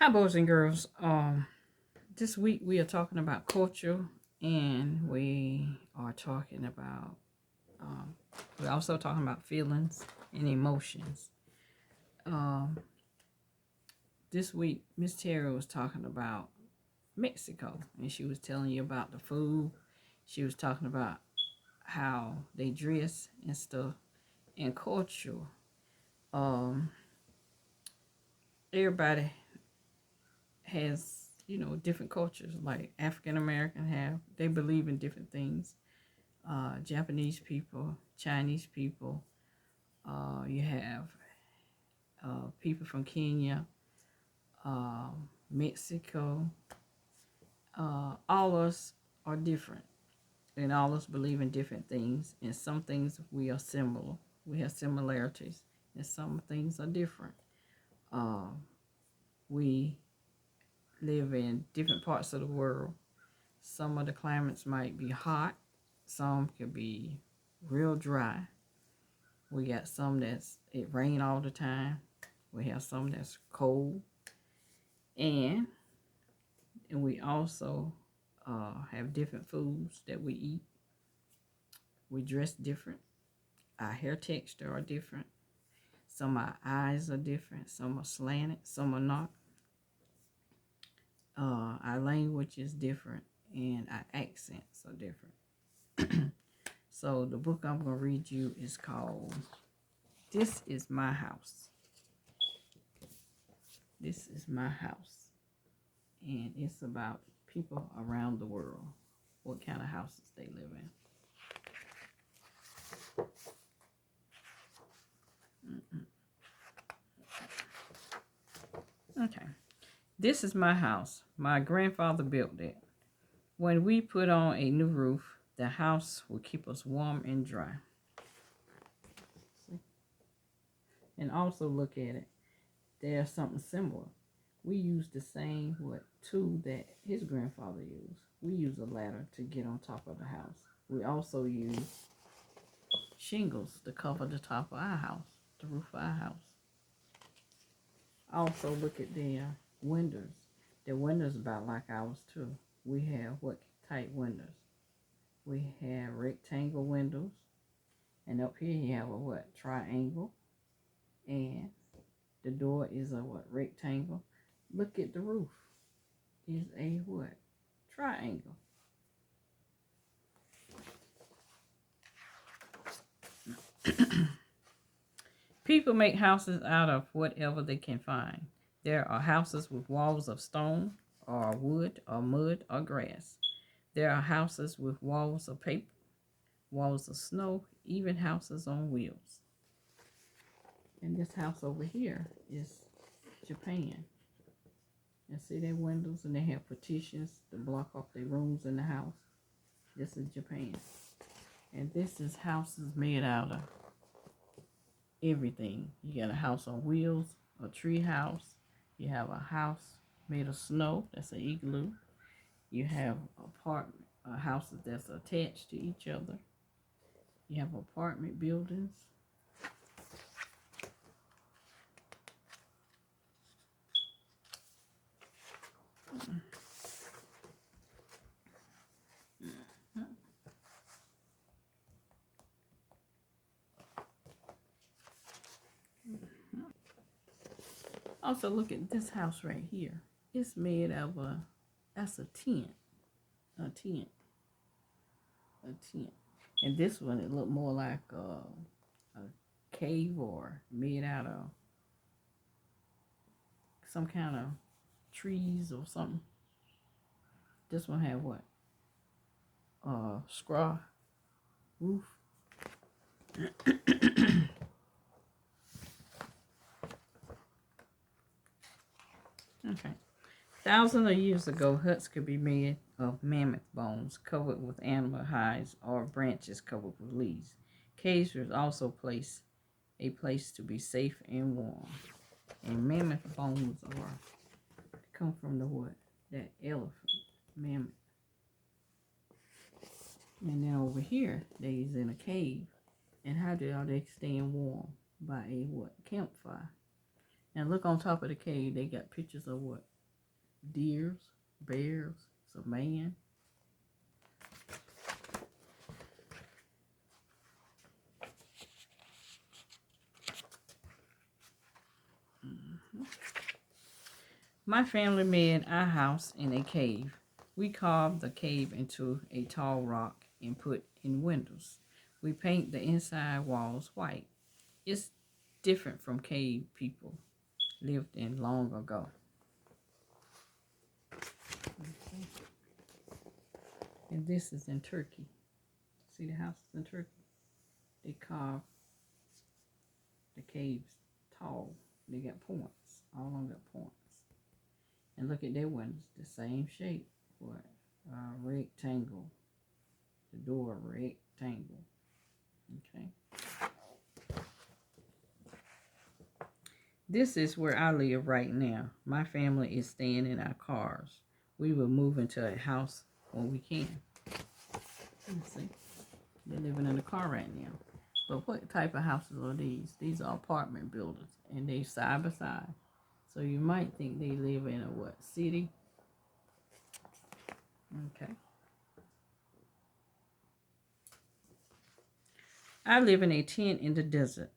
Hi, boys and girls. This week we are talking about culture, and we are talking about. Um, we're also talking about feelings and emotions. Um, this week, Miss Terry was talking about Mexico, and she was telling you about the food. She was talking about how they dress and stuff, and culture. Um, Everybody has different cultures. Like African American have, they believe in different things. Japanese people, Chinese people. You have people from Kenya, Mexico. All of us are different, and all of us believe in different things. And some things we are similar. We have similarities, and some things are different. Uh, we live in different parts of the world. Some of the climates might be hot. Some could be real dry. We got some that's it rain all the time. We have some that's cold, and we also have different foods that we eat. We dress different. Our hair texture are different. Some of our eyes are different. Some are slanted. Some are not. Our language is different, and our accents are different. So the book I'm going to read you is called "This Is My House." This is my house. And it's about people around the world, what kind of houses they live in. Okay. This is my house. My grandfather built it. When we put on a new roof, the house will keep us warm and dry. See? And also look at it. There's something similar. We use the same tool that his grandfather used. We use a ladder to get on top of the house. We also use shingles to cover the top of our house, the roof of our house. Also look at the windows. The windows about like ours too. We have what type windows? We have rectangle windows, and up here you have a triangle, and the door is a rectangle. Look at the roof. Is a triangle. People make houses out of whatever they can find. There are houses with walls of stone, or wood, or mud, or grass. There are houses with walls of paper, walls of snow, even houses on wheels. And this house over here is Japan. And see their windows, and they have partitions to block off their rooms in the house. This is Japan. And this is houses made out of everything. You got a house on wheels, a tree house. You have a house made of snow. That's an igloo. You have houses that's attached to each other. You have apartment buildings. Also, look at this house right here. It's made of that's a tent. A tent. A tent. And this one, it looked more like a cave, or made out of some kind of trees or something. This one had what? Straw roof. Okay. Thousands of years ago, huts could be made of mammoth bones covered with animal hides, or branches covered with leaves. Caves was also a place to be safe and warm. And mammoth bones come from the what? That elephant. Mammoth. And then over here, they's in a cave. And how are they staying warm? By a Campfire. And look on top of the cave, they got pictures of what? deers, bears, it's a man. My family made our house in a cave. We carved the cave into a tall rock and put in windows. We paint the inside walls white. It's different from cave people lived in long ago. And this is in Turkey. See the houses in Turkey? They carve the caves tall. They got points. All of them got points. And look at their windows, the same shape. What? Rectangle. The door, rectangle. Okay. This is where I live right now. My family is staying in our cars. We will move into a house when we can. Let's see. They're living in a car right now. But what type of houses are these? These are apartment buildings, and they side by side. So you might think they live in a what? City? Okay. I live in a tent in the desert.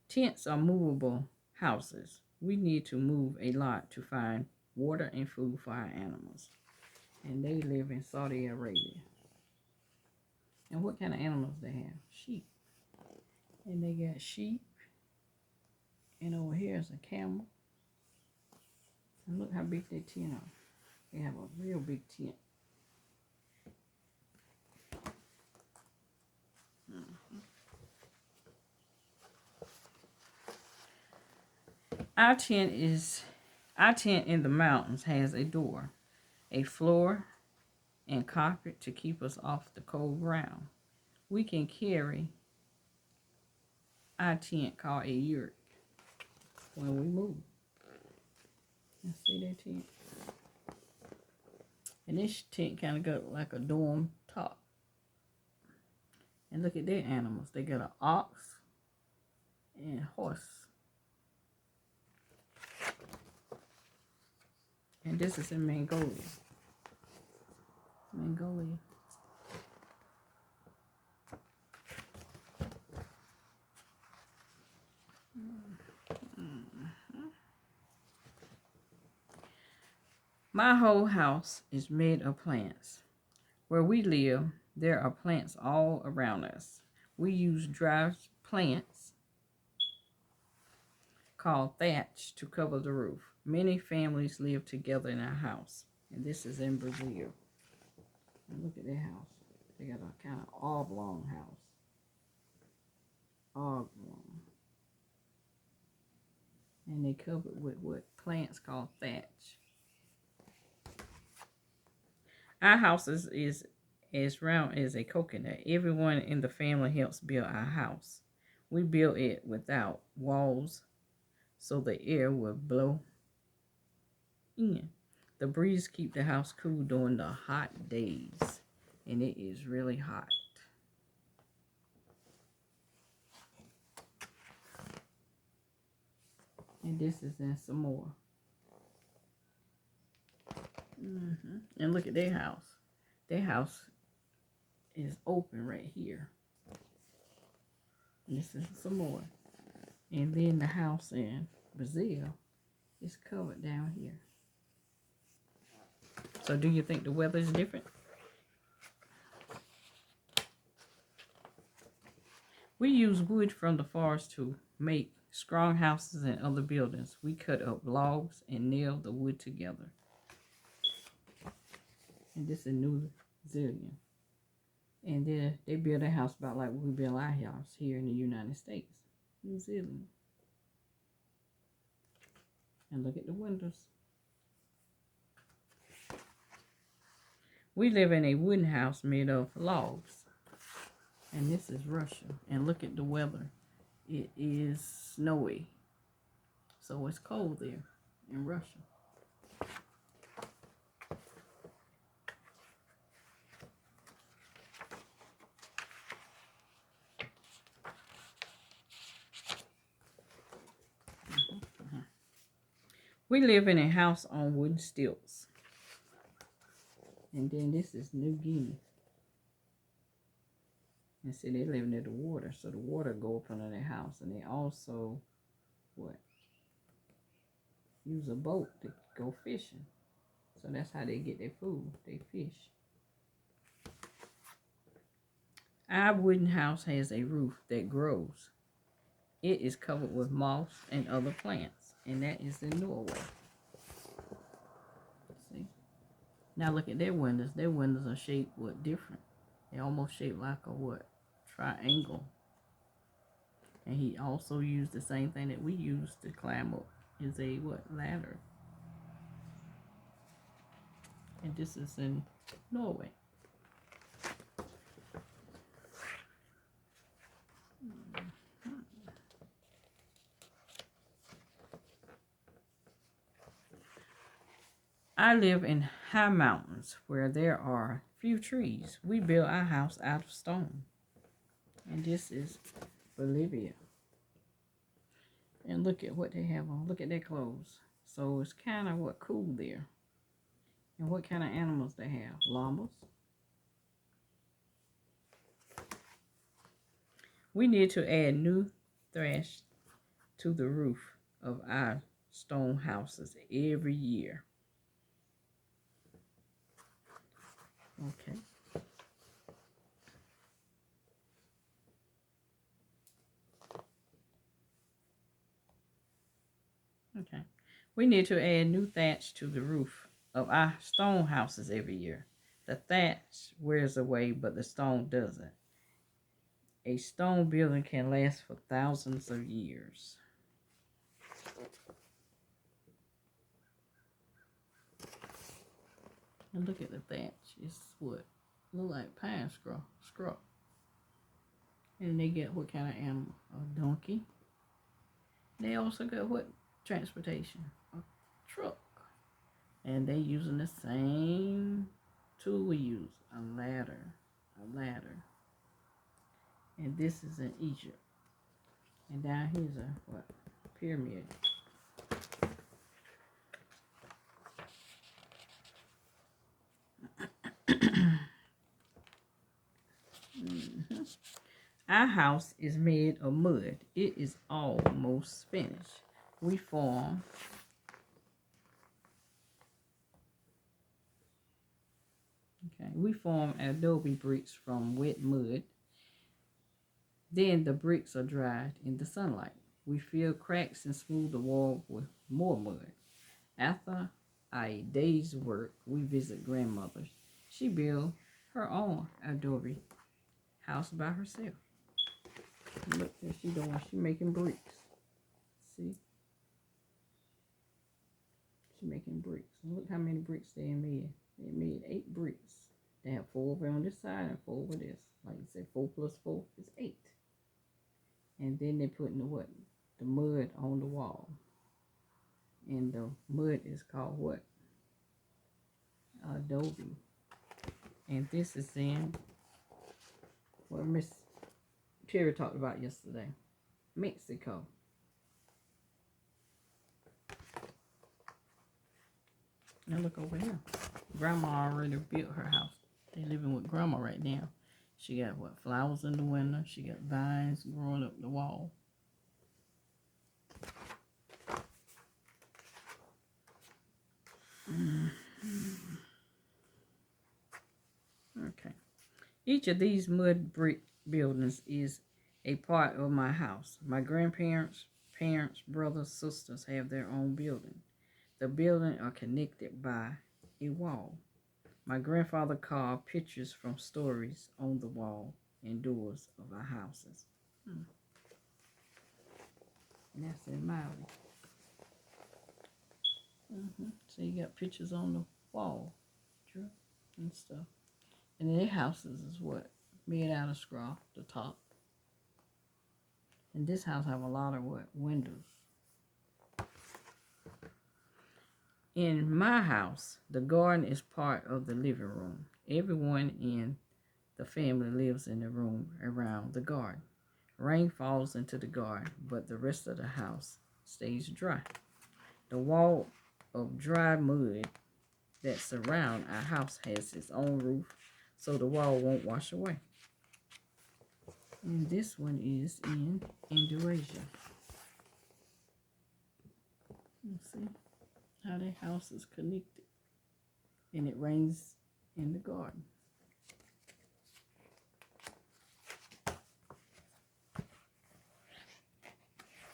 Tents are movable houses. We need to move a lot to find water and food for our animals. And they live in Saudi Arabia. And what kind of animals they have? Sheep. And they got sheep. And over here is a camel. And look how big their tent are. They have a real big tent. Our tent in the mountains has a door, a floor, and carpet to keep us off the cold ground. We can carry our tent called a yurt when we move. Let's see that tent. And this tent kind of got like a dome top. And look at their animals. They got an ox and a horse. And this is in Mongolia. Mongolia. My whole house is made of plants. Where we live, there are plants all around us. We use dry plants called thatch to cover the roof. Many families live together in our house. And this is in Brazil. And look at their house. They got a kind of oblong house. Oblong. And they cover it with what plants called thatch. Our house is as round as a coconut. Everyone in the family helps build our house. We built it without walls so the air will blow in. The breeze keeps the house cool during the hot days. And it is really hot. And this is in Samoa. And look at their house. Their house is open right here. And this is Samoa. And then the house in Brazil is covered down here. So do you think the weather is different? We use wood from the forest to make strong houses and other buildings. We cut up logs and nail the wood together. And this is New Zealand. And then they build a house about like we build our house here in the United States. New Zealand. And look at the windows. We live in a wooden house made of logs. And this is Russia. And look at the weather. It is snowy. So it's cold there in Russia. We live in a house on wooden stilts. And then this is New Guinea. And see, they live near the water, so the water go up under their house. And they also, what? Use a boat to go fishing. So that's how they get their food. They fish. Our wooden house has a roof that grows. It is covered with moss and other plants. And that is in Norway. See? Now look at their windows. Their windows are shaped, what, different. They're almost shaped like a, what, triangle. And he also used the same thing that we use to climb up. Is a, what, ladder. And this is in Norway. I live in high mountains where there are few trees. We built our house out of stone. And this is Bolivia. And look at what they have on. Look at their clothes. So it's kind of, what, cool there. And what kind of animals they have? Llamas. We need to add new thatch to the roof of our stone houses every year. Okay. Okay. We need to add new thatch to the roof of our stone houses every year. The thatch wears away, but the stone doesn't. A stone building can last for thousands of years. And look at the thatch. It's what? Look like pine straw. And they get what kind of animal? A donkey. They also got what? Transportation. A truck. And they using the same tool we use. A ladder. And this is in Egypt. And down here's a, what? Pyramid. Our house is made of mud. It is almost finished. We form adobe bricks from wet mud. Then the bricks are dried in the sunlight. We fill cracks and smooth the wall with more mud. After a day's work, we visit grandmother's. She built her own adobe house by herself. Look what she's doing. She's making bricks. See? She's making bricks. Look how many bricks they made. They made 8 bricks. They have 4 over on this side and 4 over this. Like you said, 4 plus 4 is 8. And then they put in the what? The mud on the wall. And the mud is called what? Adobe. And this is in what Miss Terry talked about yesterday. Mexico. Now look over here. Grandma already built her house. They living with Grandma right now. She got what? Flowers in the window. She got vines growing up the wall. Okay. Each of these mud brick buildings is a part of my house. My grandparents, parents, brothers, sisters have their own building. The buildings are connected by a wall. My grandfather carved pictures from stories on the wall and doors of our houses. And that's in Maui. So you got pictures on the wall and stuff. And their houses is what? Made out of straw, the top. And this house have a lot of what? Windows. In my house, the garden is part of the living room. Everyone in the family lives in the room around the garden. Rain falls into the garden, but the rest of the house stays dry. The wall of dry mud that surround our house has its own roof, so the wall won't wash away. And this one is in Indonesia. Let's see how their house is connected. And it rains in the garden.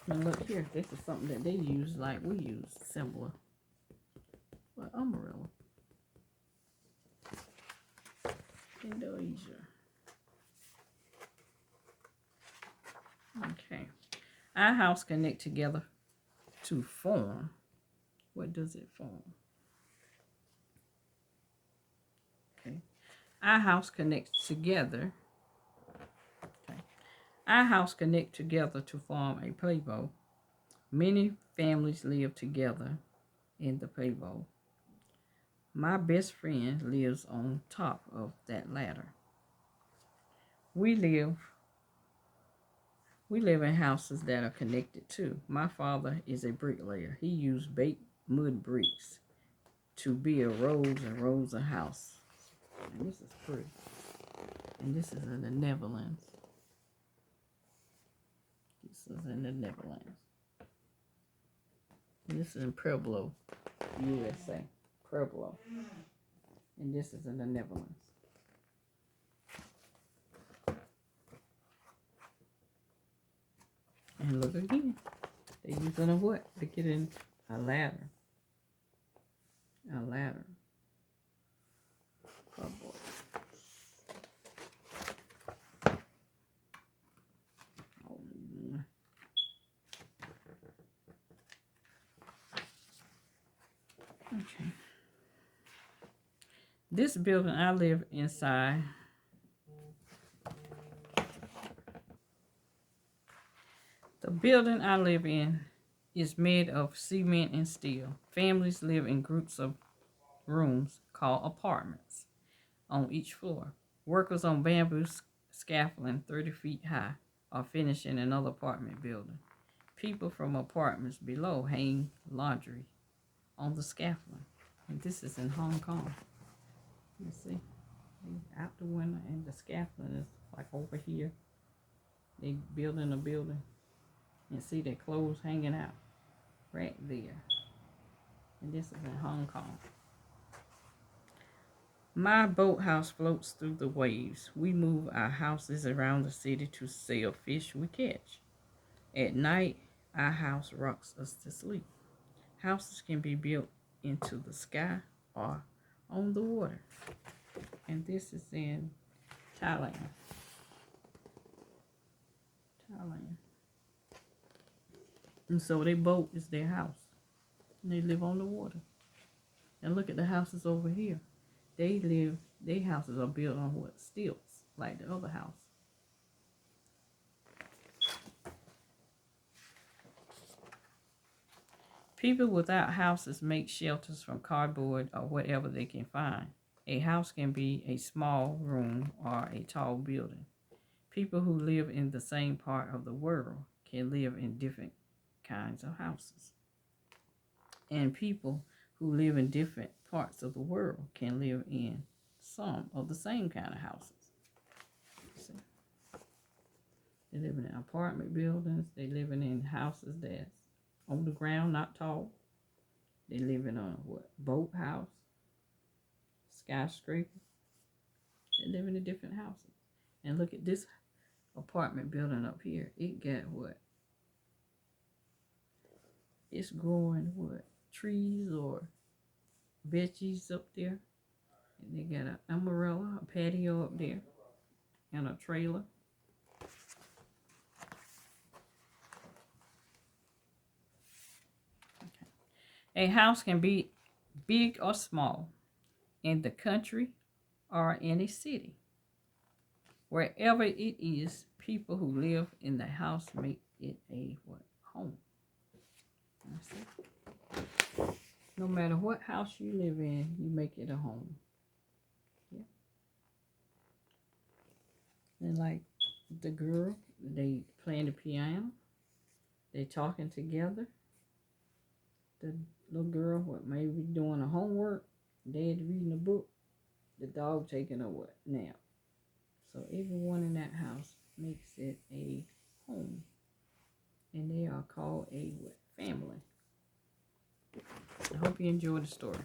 And look here, this is something that they use like we use, similar. Well, umbrella. Indonesia. Okay. Our house connect together to form. What does it form? Okay. Our house connects together. Okay. Our house connect together to form a playbow. Many families live together in the playbow. My best friend lives on top of that ladder. We live in houses that are connected too. My father is a bricklayer. He used baked mud bricks to build rows and rows of houses. And this is pretty. And this is in the Netherlands. This is in the Netherlands. And this is in Pueblo, USA. Pueblo. And this is in the Netherlands. And look again. They're using a what? To get in a ladder. A ladder. Oh boy. Okay. This building I live inside. The building I live in is made of cement and steel. Families live in groups of rooms called apartments on each floor. Workers on bamboo scaffolding 30 feet high are finishing another apartment building. People from apartments below hang laundry on the scaffolding. And this is in Hong Kong. You see, out the window, and the scaffolding is like over here. They building a building. And see their clothes hanging out right there. And this is in Hong Kong. My boathouse floats through the waves. We move our houses around the city to sell fish we catch. At night, our house rocks us to sleep. Houses can be built into the sky or on the water. And this is in Thailand. And so their boat is their house. And they live on the water. And look at the houses over here. Their houses are built on what? Stilts, like the other house. People without houses make shelters from cardboard or whatever they can find. A house can be a small room or a tall building. People who live in the same part of the world can live in different kinds of houses. And people who live in different parts of the world can live in some of the same kind of houses. See? They live in apartment buildings. They living in houses that's on the ground, not tall. They live in a what? Boat house, skyscraper. They live in different houses. And look at this apartment building up here. It got what? It's growing what? Trees or veggies up there. And they got an umbrella, a patio up there, and a trailer. Okay. A house can be big or small, in the country or in a city. Wherever it is, people who live in the house make it a what? Home. No matter what house you live in, you make it a home. Yeah. And like the girl, they playing the piano. They talking together. The little girl, what, maybe doing a homework, dad reading a book, the dog taking a what, nap. So everyone in that house makes it a home. And they are called a what? Family. I hope you enjoyed the story.